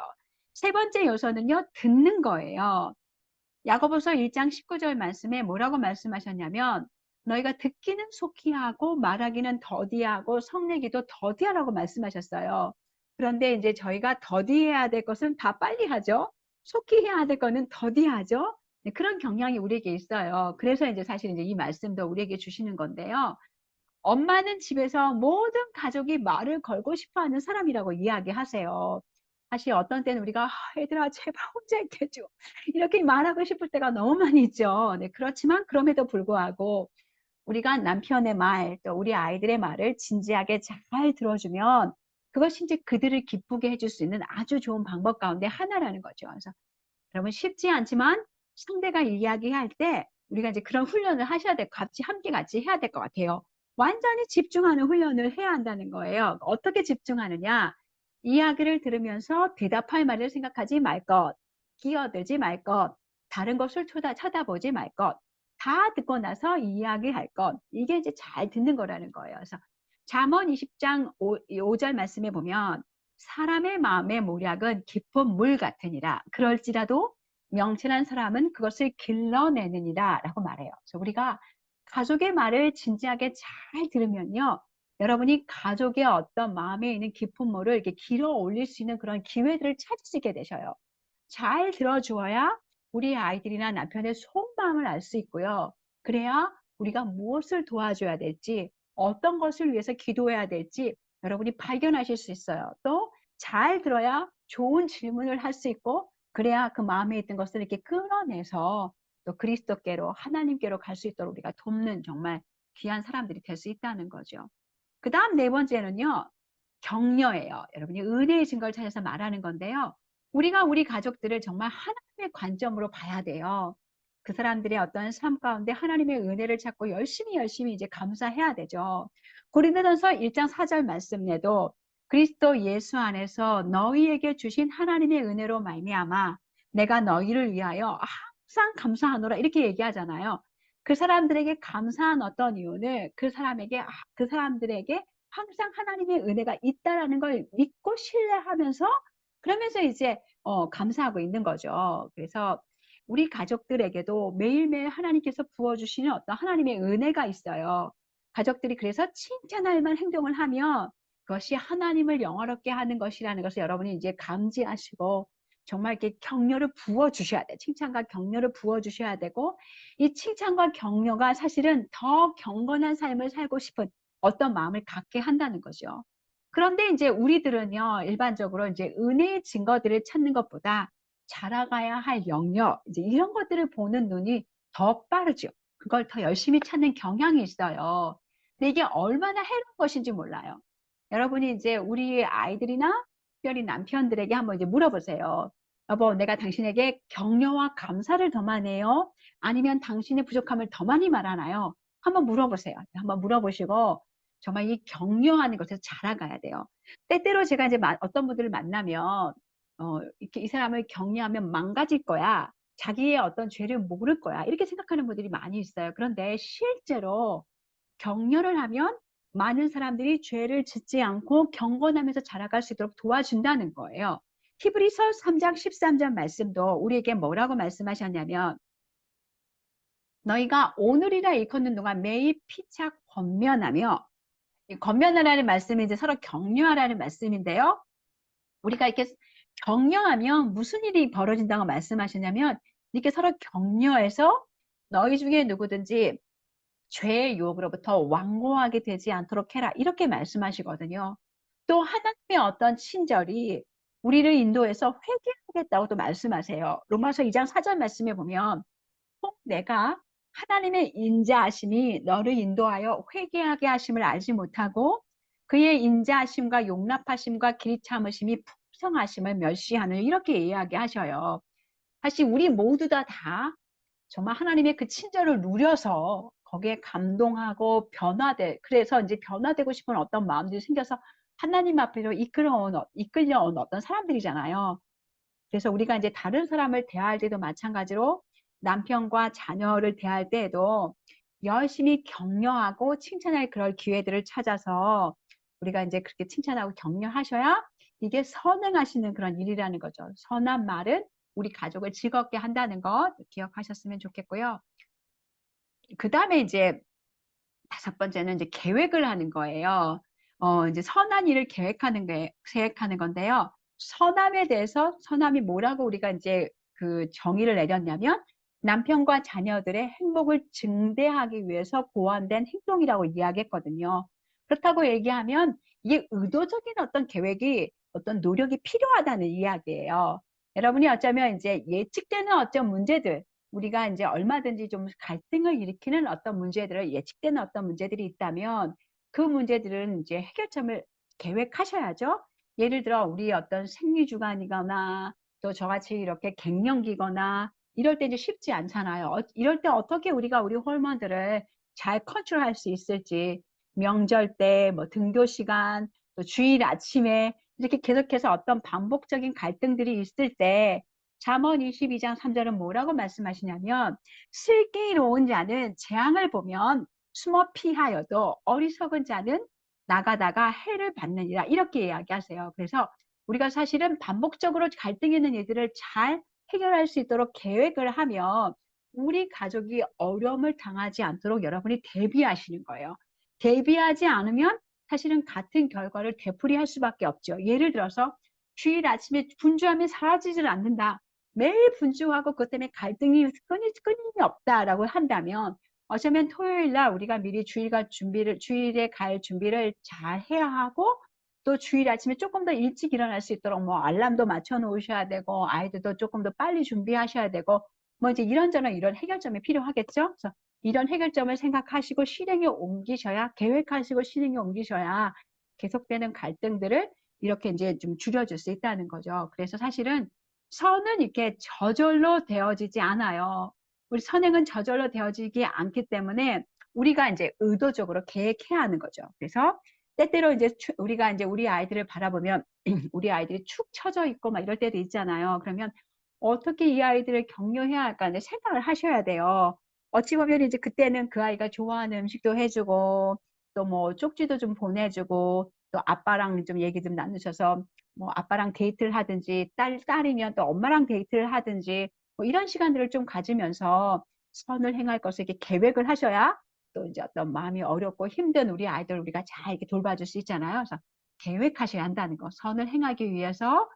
세 번째 요소는요, 듣는 거예요. 야고보서 1장 19절 말씀에 뭐라고 말씀하셨냐면, 너희가 듣기는 속히 하고 말하기는 더디하고 성내기도 더디하라고 말씀하셨어요. 그런데 이제 저희가 더디해야 될 것은 다 빨리 하죠. 속히 해야 될 거는 더디하죠. 네, 그런 경향이 우리에게 있어요. 그래서 이제 사실 이제 이 말씀도 우리에게 주시는 건데요. 엄마는 집에서 모든 가족이 말을 걸고 싶어 하는 사람이라고 이야기하세요. 사실 어떤 때는 우리가 얘들아 제발 혼자 있게 해줘, 이렇게 말하고 싶을 때가 너무 많이 있죠. 네, 그렇지만 그럼에도 불구하고 우리가 남편의 말, 또 우리 아이들의 말을 진지하게 잘 들어주면 그것이 이제 그들을 기쁘게 해줄 수 있는 아주 좋은 방법 가운데 하나라는 거죠. 그래서 여러분, 쉽지 않지만 상대가 이야기할 때 우리가 이제 그런 훈련을 하셔야 될, 함께 같이 해야 될 것 같아요. 완전히 집중하는 훈련을 해야 한다는 거예요. 어떻게 집중하느냐? 이야기를 들으면서 대답할 말을 생각하지 말 것, 끼어들지 말 것, 다른 것을 쳐다보지 말 것, 다 듣고 나서 이야기할 것. 이게 이제 잘 듣는 거라는 거예요. 그래서 잠언 20장 5절 말씀에 보면, 사람의 마음의 모략은 깊은 물 같으니라. 그럴지라도 명철한 사람은 그것을 길러내느니라 라고 말해요. 그래서 우리가 가족의 말을 진지하게 잘 들으면요, 여러분이 가족의 어떤 마음에 있는 깊은 물을 이렇게 길어 올릴 수 있는 그런 기회들을 찾을 수 있게 되셔요. 잘 들어주어야 우리 아이들이나 남편의 속마음을 알 수 있고요. 그래야 우리가 무엇을 도와줘야 될지, 어떤 것을 위해서 기도해야 될지 여러분이 발견하실 수 있어요. 또 잘 들어야 좋은 질문을 할 수 있고, 그래야 그 마음에 있던 것을 이렇게 끌어내서 또 그리스도께로, 하나님께로 갈 수 있도록 우리가 돕는 정말 귀한 사람들이 될 수 있다는 거죠. 그 다음 네 번째는요, 격려예요. 여러분이 은혜의 증거를 찾아서 말하는 건데요. 우리가 우리 가족들을 정말 하나님의 관점으로 봐야 돼요. 그 사람들의 어떤 삶 가운데 하나님의 은혜를 찾고 열심히 이제 감사해야 되죠. 고린도전서 1장 4절 말씀에도 그리스도 예수 안에서 너희에게 주신 하나님의 은혜로 말미암아 내가 너희를 위하여 항상 감사하노라, 이렇게 얘기하잖아요. 그 사람들에게 감사한 어떤 이유는 그 사람들에게 항상 하나님의 은혜가 있다라는 걸 믿고 신뢰하면서, 그러면서 이제 감사하고 있는 거죠. 그래서 우리 가족들에게도 매일매일 하나님께서 부어주시는 어떤 하나님의 은혜가 있어요. 가족들이 그래서 칭찬할 만한 행동을 하면 그것이 하나님을 영화롭게 하는 것이라는 것을 여러분이 이제 감지하시고 정말 이렇게 격려를 부어주셔야 돼요. 칭찬과 격려를 부어주셔야 되고, 이 칭찬과 격려가 사실은 더 경건한 삶을 살고 싶은 어떤 마음을 갖게 한다는 거죠. 그런데 이제 우리들은요, 일반적으로 이제 은혜의 증거들을 찾는 것보다 자라가야 할 영역, 이제 이런 것들을 보는 눈이 더 빠르죠. 그걸 더 열심히 찾는 경향이 있어요. 근데 이게 얼마나 해로운 것인지 몰라요. 여러분이 이제 우리 아이들이나 특별히 남편들에게 한번 이제 물어보세요. 여보, 내가 당신에게 격려와 감사를 더 많이 해요? 아니면 당신의 부족함을 더 많이 말하나요? 한번 물어보세요. 한번 물어보시고 정말 이 격려하는 것에서 자라가야 돼요. 때때로 제가 이제 어떤 분들을 만나면 이렇게 이 사람을 격려하면 망가질 거야. 자기의 어떤 죄를 모를 거야. 이렇게 생각하는 분들이 많이 있어요. 그런데 실제로 격려를 하면 많은 사람들이 죄를 짓지 않고 경건하면서 자라갈 수 있도록 도와준다는 거예요. 히브리서 3장 13절 말씀도 우리에게 뭐라고 말씀하셨냐면 너희가 오늘이라 일컫는 동안 매일 피차 권면하며, 이 권면하라는 말씀이 이제 서로 격려하라는 말씀인데요. 우리가 이렇게 격려하면 무슨 일이 벌어진다고 말씀하시냐면 이렇게 서로 격려해서 너희 중에 누구든지 죄의 유혹으로부터 완고하게 되지 않도록 해라. 이렇게 말씀하시거든요. 또 하나님의 어떤 친절이 우리를 인도해서 회개하겠다고 또 말씀하세요. 로마서 2장 4절 말씀에 보면 혹 내가 하나님의 인자하심이 너를 인도하여 회개하게 하심을 알지 못하고 그의 인자하심과 용납하심과 길이 참으심이 풍성하심을 멸시하는 이렇게 이야기하셔요. 사실 우리 모두 다 정말 하나님의 그 친절을 누려서 거기에 감동하고 그래서 이제 변화되고 싶은 어떤 마음들이 생겨서 하나님 앞으로 이끌려온 어떤 사람들이잖아요. 그래서 우리가 이제 다른 사람을 대할 때도 마찬가지로 남편과 자녀를 대할 때에도 열심히 격려하고 칭찬할 그럴 기회들을 찾아서 우리가 이제 그렇게 칭찬하고 격려하셔야 이게 선행하시는 그런 일이라는 거죠. 선한 말은 우리 가족을 즐겁게 한다는 것 기억하셨으면 좋겠고요. 그 다음에 이제 다섯 번째는 이제 계획을 하는 거예요. 이제 선한 일을 계획하는 건데요. 선함에 대해서 선함이 뭐라고 우리가 이제 그 정의를 내렸냐면 남편과 자녀들의 행복을 증대하기 위해서 고안된 행동이라고 이야기했거든요. 그렇다고 얘기하면 이게 의도적인 어떤 계획이 어떤 노력이 필요하다는 이야기예요. 여러분이 어쩌면 이제 예측되는 어떤 문제들, 우리가 이제 얼마든지 좀 갈등을 일으키는 어떤 문제들을 예측되는 어떤 문제들이 있다면 그 문제들은 이제 해결점을 계획하셔야죠. 예를 들어 우리 어떤 생리주간이거나 또 저같이 이렇게 갱년기거나 이럴 때 이제 쉽지 않잖아요. 이럴 때 어떻게 우리가 우리 호르몬들을 잘 컨트롤할 수 있을지 명절 때 뭐 등교 시간 또 주일 아침에 이렇게 계속해서 어떤 반복적인 갈등들이 있을 때 잠언 22장 3절은 뭐라고 말씀하시냐면 슬기로운 자는 재앙을 보면 숨어 피하여도 어리석은 자는 나가다가 해를 받느니라 이렇게 이야기하세요. 그래서 우리가 사실은 반복적으로 갈등 있는 일들을 잘 해결할 수 있도록 계획을 하면 우리 가족이 어려움을 당하지 않도록 여러분이 대비하시는 거예요. 대비하지 않으면 사실은 같은 결과를 되풀이할 수밖에 없죠. 예를 들어서 주일 아침에 분주하면 사라지질 않는다. 매일 분주하고 그것 때문에 갈등이 끊임이 없다라고 한다면 어쩌면 토요일 날 우리가 미리 주일에 갈 준비를 잘 해야 하고 또 주일 아침에 조금 더 일찍 일어날 수 있도록 뭐 알람도 맞춰 놓으셔야 되고 아이들도 조금 더 빨리 준비하셔야 되고 뭐 이제 이런저런 이런 해결점이 필요하겠죠. 그래서 이런 해결점을 생각하시고 실행에 옮기셔야 계획하시고 실행에 옮기셔야 계속되는 갈등들을 이렇게 이제 좀 줄여줄 수 있다는 거죠. 그래서 사실은 선은 이렇게 저절로 되어지지 않아요. 우리 선행은 저절로 되어지지 않기 때문에 우리가 이제 의도적으로 계획해야 하는 거죠. 그래서 때때로 이제 우리가 이제 우리 아이들을 바라보면 우리 아이들이 축 처져 있고 막 이럴 때도 있잖아요. 그러면 어떻게 이 아이들을 격려해야 할까 이제 생각을 하셔야 돼요. 어찌 보면 이제 그때는 그 아이가 좋아하는 음식도 해주고 또 뭐 쪽지도 좀 보내주고 또 아빠랑 좀 얘기 좀 나누셔서 뭐 아빠랑 데이트를 하든지 딸이면 또 엄마랑 데이트를 하든지 뭐 이런 시간들을 좀 가지면서 선을 행할 것을 이렇게 계획을 하셔야 또 이제 어떤 마음이 어렵고 힘든 우리 아이들 우리가 잘 이렇게 돌봐줄 수 있잖아요. 그래서 계획하셔야 한다는 거. 선을 행하기 위해서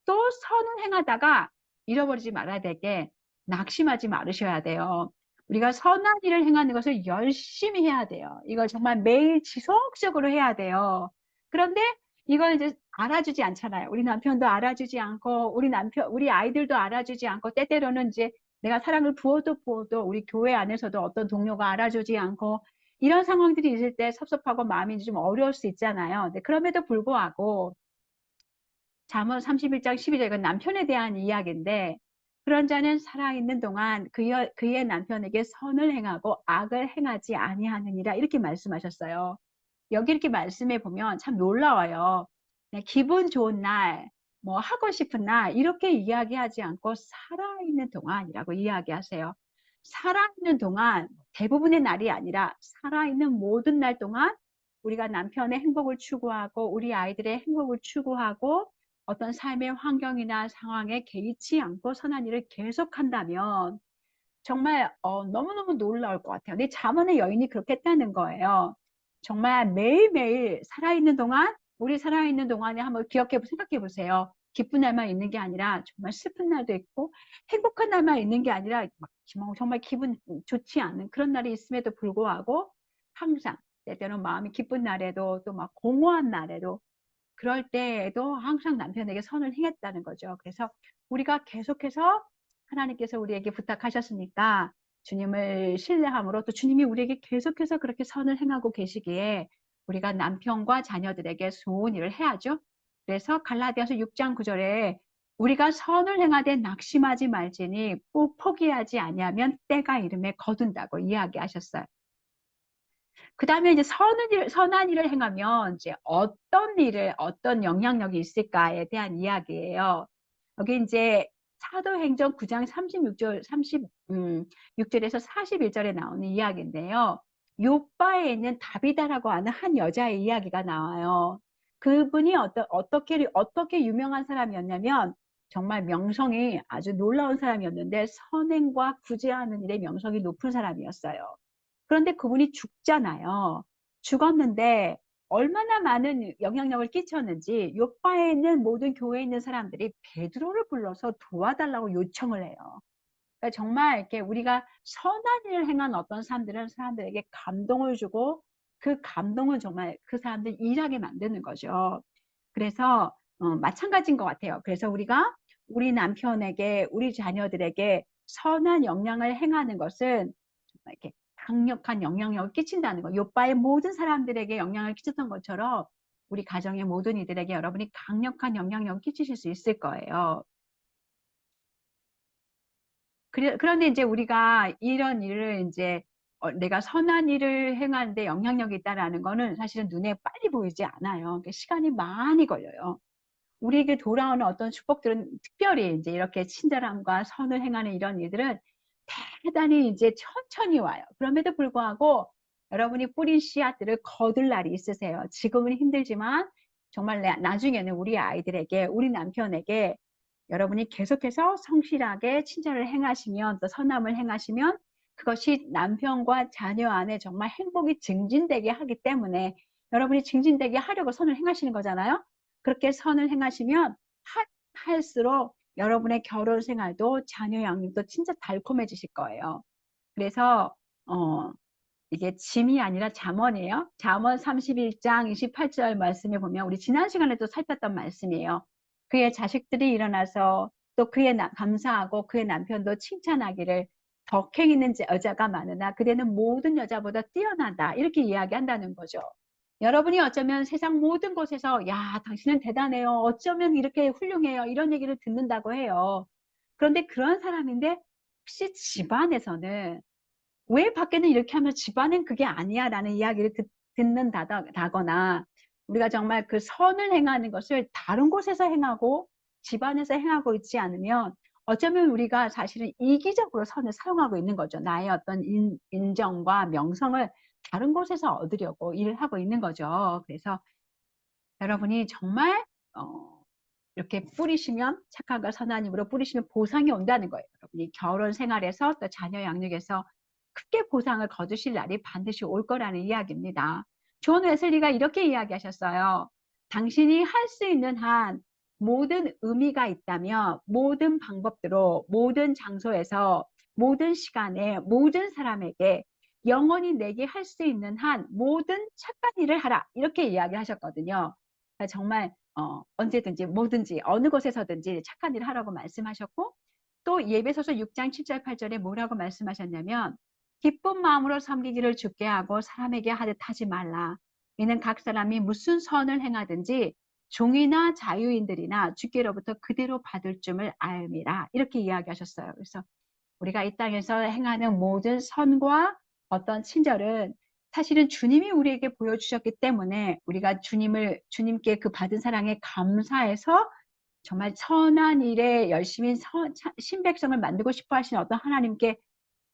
또 선을 행하다가 잃어버리지 말아야 될 게 낙심하지 말으셔야 돼요. 우리가 선한 일을 행하는 것을 열심히 해야 돼요. 이걸 정말 매일 지속적으로 해야 돼요. 그런데 이걸 이제 알아주지 않잖아요. 우리 남편도 알아주지 않고, 우리 아이들도 알아주지 않고, 때때로는 이제 내가 사랑을 부어도 우리 교회 안에서도 어떤 동료가 알아주지 않고, 이런 상황들이 있을 때 섭섭하고 마음이 좀 어려울 수 있잖아요. 근데 그럼에도 불구하고, 잠언 31장 12절 이건 남편에 대한 이야기인데 그런 자는 살아있는 동안 그의 남편에게 선을 행하고 악을 행하지 아니하느니라 이렇게 말씀하셨어요. 여기 이렇게 말씀해 보면 참 놀라워요. 그냥 기분 좋은 날, 뭐 하고 싶은 날 이렇게 이야기하지 않고 살아있는 동안이라고 이야기하세요. 살아있는 동안 대부분의 날이 아니라 살아있는 모든 날 동안 우리가 남편의 행복을 추구하고 우리 아이들의 행복을 추구하고 어떤 삶의 환경이나 상황에 개의치 않고 선한 일을 계속한다면 정말 너무너무 놀라울 것 같아요. 근데 잠언의 여인이 그렇게 했다는 거예요. 정말 매일매일 살아있는 동안 우리 살아있는 동안에 한번 생각해 보세요. 기쁜 날만 있는 게 아니라 정말 슬픈 날도 있고 행복한 날만 있는 게 아니라 정말 기분 좋지 않은 그런 날이 있음에도 불구하고 항상 때때로 마음이 기쁜 날에도 또 막 공허한 날에도 그럴 때에도 항상 남편에게 선을 행했다는 거죠. 그래서 우리가 계속해서 하나님께서 우리에게 부탁하셨으니까 주님을 신뢰함으로 또 주님이 우리에게 계속해서 그렇게 선을 행하고 계시기에 우리가 남편과 자녀들에게 좋은 일을 해야죠. 그래서 갈라디아서 6장 9절에 우리가 선을 행하되 낙심하지 말지니 꼭 포기하지 아니하면 때가 이름에 거둔다고 이야기하셨어요. 그 다음에 이제 선한 일을 행하면 이제 어떤 영향력이 있을까에 대한 이야기예요. 여기 이제 사도행전 9장 36절에서 41절에 나오는 이야기인데요. 요바에 있는 다비다라고 하는 한 여자의 이야기가 나와요. 그분이 어떻게 유명한 사람이었냐면 정말 명성이 아주 놀라운 사람이었는데 선행과 구제하는 일에 명성이 높은 사람이었어요. 그런데 그분이 죽잖아요. 죽었는데 얼마나 많은 영향력을 끼쳤는지 요바에 있는 모든 교회에 있는 사람들이 베드로를 불러서 도와달라고 요청을 해요. 그러니까 정말 이렇게 우리가 선한 일을 행한 어떤 사람들은 사람들에게 감동을 주고 그 감동은 정말 그 사람들 일하게 만드는 거죠. 그래서 마찬가지인 것 같아요. 그래서 우리가 우리 남편에게 우리 자녀들에게 선한 영향을 행하는 것은 정말 이렇게 강력한 영향력을 끼친다는 거. 요바의 모든 사람들에게 영향을 끼쳤던 것처럼 우리 가정의 모든 이들에게 여러분이 강력한 영향력을 끼치실 수 있을 거예요. 그런데 이제 우리가 이런 일을 이제 내가 선한 일을 행하는데 영향력이 있다라는 거는 사실은 눈에 빨리 보이지 않아요. 그러니까 시간이 많이 걸려요. 우리에게 돌아오는 어떤 축복들은 특별히 이제 이렇게 친절함과 선을 행하는 이런 일들은 대단히 이제 천천히 와요. 그럼에도 불구하고 여러분이 뿌린 씨앗들을 거둘 날이 있으세요. 지금은 힘들지만 정말 나중에는 우리 아이들에게, 우리 남편에게 여러분이 계속해서 성실하게 친절을 행하시면 또 선함을 행하시면 그것이 남편과 자녀 안에 정말 행복이 증진되게 하기 때문에 여러분이 증진되게 하려고 선을 행하시는 거잖아요. 그렇게 선을 행하시면 할수록 여러분의 결혼 생활도 자녀 양육도 진짜 달콤해지실 거예요. 그래서 이게 짐이 아니라 잠언이에요. 잠언 31장 28절 말씀에 보면 우리 지난 시간에도 살폈던 말씀이에요. 그의 자식들이 일어나서 또 감사하고 그의 남편도 칭찬하기를 덕행 있는 여자가 많으나 그대는 모든 여자보다 뛰어나다 이렇게 이야기한다는 거죠. 여러분이 어쩌면 세상 모든 곳에서 야 당신은 대단해요. 어쩌면 이렇게 훌륭해요. 이런 얘기를 듣는다고 해요. 그런데 그런 사람인데 혹시 집안에서는 왜 밖에는 이렇게 하면 집안은 그게 아니야 라는 이야기를 듣는다거나 우리가 정말 그 선을 행하는 것을 다른 곳에서 행하고 집안에서 행하고 있지 않으면 어쩌면 우리가 사실은 이기적으로 선을 사용하고 있는 거죠. 나의 어떤 인정과 명성을 다른 곳에서 얻으려고 일을 하고 있는 거죠. 그래서 여러분이 정말 이렇게 뿌리시면 착함과 선한 힘으로 뿌리시면 보상이 온다는 거예요. 여러분이 결혼 생활에서 또 자녀 양육에서 크게 보상을 거두실 날이 반드시 올 거라는 이야기입니다. 존 웨슬리가 이렇게 이야기하셨어요. 당신이 할 수 있는 한 모든 의미가 있다면 모든 방법대로 모든 장소에서 모든 시간에 모든 사람에게 영원히 내게 할 수 있는 한 모든 착한 일을 하라 이렇게 이야기하셨거든요. 정말 언제든지 뭐든지 어느 곳에서든지 착한 일을 하라고 말씀하셨고 또 예배소서 6장 7절 8절에 뭐라고 말씀하셨냐면 기쁜 마음으로 섬기기를 주께 하고 사람에게 하듯 하지 말라. 이는 각 사람이 무슨 선을 행하든지 종이나 자유인들이나 주께로부터 그대로 받을 줄을 알미라. 이렇게 이야기하셨어요. 그래서 우리가 이 땅에서 행하는 모든 선과 어떤 친절은 사실은 주님이 우리에게 보여주셨기 때문에 우리가 주님께 그 받은 사랑에 감사해서 정말 선한 일에 열심히 신백성을 만들고 싶어 하시는 어떤 하나님께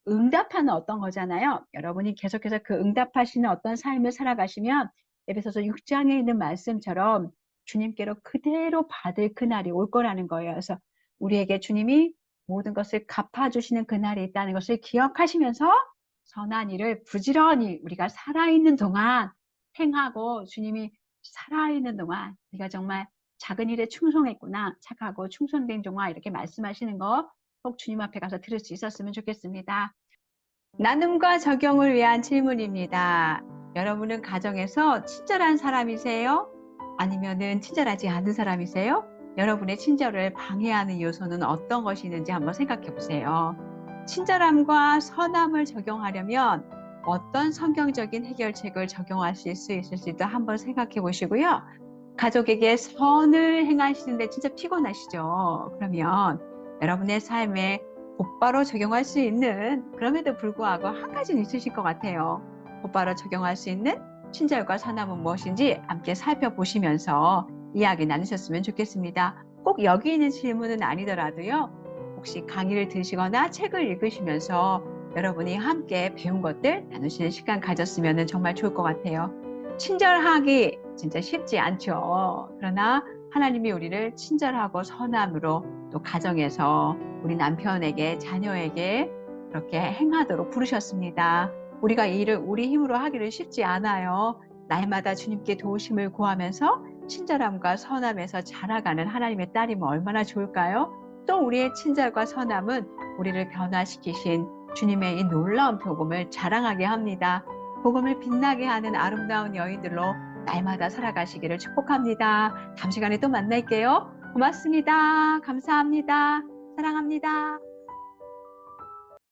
응답하는 어떤 거잖아요. 여러분이 계속해서 그 응답하시는 어떤 삶을 살아가시면 에베소서 6장에 있는 말씀처럼 주님께로 그대로 받을 그날이 올 거라는 거예요. 그래서 우리에게 주님이 모든 것을 갚아주시는 그날이 있다는 것을 기억하시면서 선한 일을 부지런히 우리가 살아있는 동안 행하고, 주님이 살아있는 동안 네가 정말 작은 일에 충성했구나, 착하고 충성된 종아, 이렇게 말씀하시는 거 꼭 주님 앞에 가서 들을 수 있었으면 좋겠습니다. 나눔과 적용을 위한 질문입니다. 여러분은 가정에서 친절한 사람이세요? 아니면은 친절하지 않은 사람이세요? 여러분의 친절을 방해하는 요소는 어떤 것이 있는지 한번 생각해 보세요. 친절함과 선함을 적용하려면 어떤 성경적인 해결책을 적용하실 수 있을지도 한번 생각해 보시고요. 가족에게 선을 행하시는데 진짜 피곤하시죠? 그러면 여러분의 삶에 곧바로 적용할 수 있는, 그럼에도 불구하고 한 가지는 있으실 것 같아요. 곧바로 적용할 수 있는 친절과 선함은 무엇인지 함께 살펴보시면서 이야기 나누셨으면 좋겠습니다. 꼭 여기 있는 질문은 아니더라도요, 혹시 강의를 들으시거나 책을 읽으시면서 여러분이 함께 배운 것들 나누시는 시간 가졌으면 정말 좋을 것 같아요. 친절하기 진짜 쉽지 않죠. 그러나 하나님이 우리를 친절하고 선함으로 또 가정에서 우리 남편에게, 자녀에게 그렇게 행하도록 부르셨습니다. 우리가 이 일을 우리 힘으로 하기를 쉽지 않아요. 날마다 주님께 도우심을 구하면서 친절함과 선함에서 자라가는 하나님의 딸이면 얼마나 좋을까요? 또 우리의 친절과 선함은 우리를 변화시키신 주님의 이 놀라운 복음을 자랑하게 합니다. 복음을 빛나게 하는 아름다운 여인들로 날마다 살아가시기를 축복합니다. 다음 시간에 또 만날게요. 고맙습니다. 감사합니다. 사랑합니다.